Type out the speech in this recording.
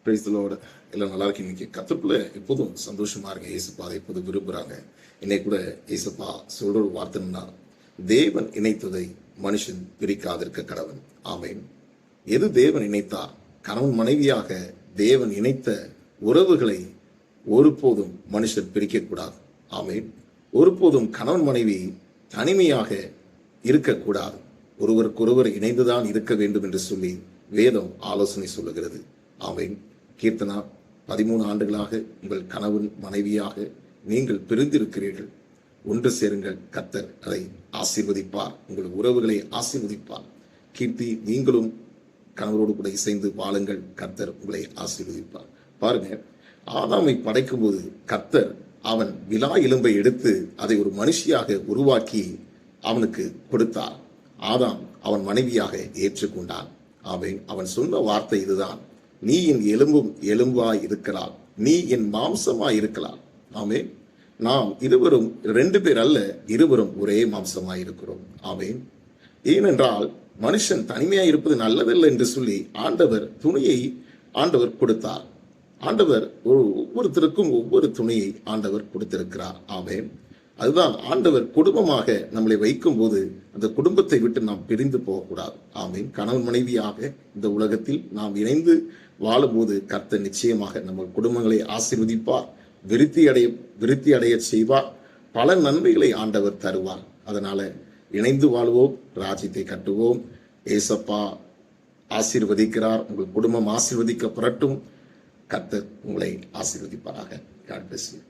Praise the Lord. எல்லாம் நல்லா இருக்கு. இன்னைக்கு கத்துக்குள்ள எப்போதும் சந்தோஷமா இருங்க. ஏசப்பா அதை எப்போதும் விரும்புறாங்க. இன்னைக்கு கூட ஏசப்பா சொல்ற ஒரு வார்த்தைன்னா, தேவன் இணைத்ததை மனுஷன் பிரிக்காதிருக்க கடவன். ஆமென். எது தேவன் இணைத்தார்? கணவன் மனைவியாக தேவன் இணைத்த உறவுகளை ஒருபோதும் மனுஷன் பிரிக்கக்கூடாது. ஆமென். ஒருபோதும் கணவன் மனைவி தனிமையாக இருக்கக்கூடாது. ஒருவருக்கொருவர் இணைந்துதான் இருக்க வேண்டும் என்று சொல்லி வேதம் ஆலோசனை சொல்லுகிறது. ஆமென். கீர்த்தனா 13 ஆண்டுகளாக உங்கள் கணவன் மனைவியாக நீங்கள் பிரிந்திருக்கிறீர்கள். ஒன்று சேருங்கள், கர்த்தர் அதை ஆசீர்வதிப்பார். உங்கள் உறவுகளை ஆசீர்வதிப்பார். கீர்த்தி, நீங்களும் கணவரோடு கூட இசைந்து வாழுங்கள், கர்த்தர் உங்களை ஆசீர்வதிப்பார். பாருங்க, ஆதாமை படைக்கும் போது கர்த்தர் அவன் விலா எலும்பை எடுத்து அதை ஒரு மனுஷியாக உருவாக்கி அவனுக்கு கொடுத்தார். ஆதாம் அவன் மனைவியாக ஏற்றுக்கொண்டான். ஆமென். அவன் சொன்ன வார்த்தை இதுதான்: நீ என் எலும்பும் எலும்பாய் இருக்கிறாள், நீ என் மாம்சமாய் இருக்கலாம். ஆமென். நாம் இருவரும் 2 பேர் அல்ல, இருவரும் ஒரே மாம்சமாய் இருக்கிறோம். ஆமென். ஏனென்றால் மனுஷன் தனிமையாய் இருப்பது நல்லதல்ல என்று சொல்லி ஆண்டவர் துணையை ஆண்டவர் கொடுத்தார். ஆண்டவர் ஒவ்வொருத்தருக்கும் ஒவ்வொரு துணையை ஆண்டவர் கொடுத்திருக்கிறார். ஆமென். அதுதான் ஆண்டவர் குடும்பமாக நம்மளை வைக்கும் போது அந்த குடும்பத்தை விட்டு நாம் பிரிந்து போகக்கூடாது. ஆமென். கணவன் மனைவியாக இந்த உலகத்தில் நாம் இணைந்து வாழும்போது கர்த்தர் நிச்சயமாக நம்ம குடும்பங்களை ஆசீர்வதிப்பார், விருத்தி அடைய செய்வார், பல நன்மைகளை ஆண்டவர் தருவார். அதனால இணைந்து வாழ்வோம், ராஜ்யத்தை கட்டுவோம். ஏசப்பா ஆசீர்வதிக்கிறார். உங்கள் குடும்பம் ஆசீர்வதிக்கப்படட்டும். கர்த்தர் உங்களை ஆசீர்வதிப்பாராக. God bless you.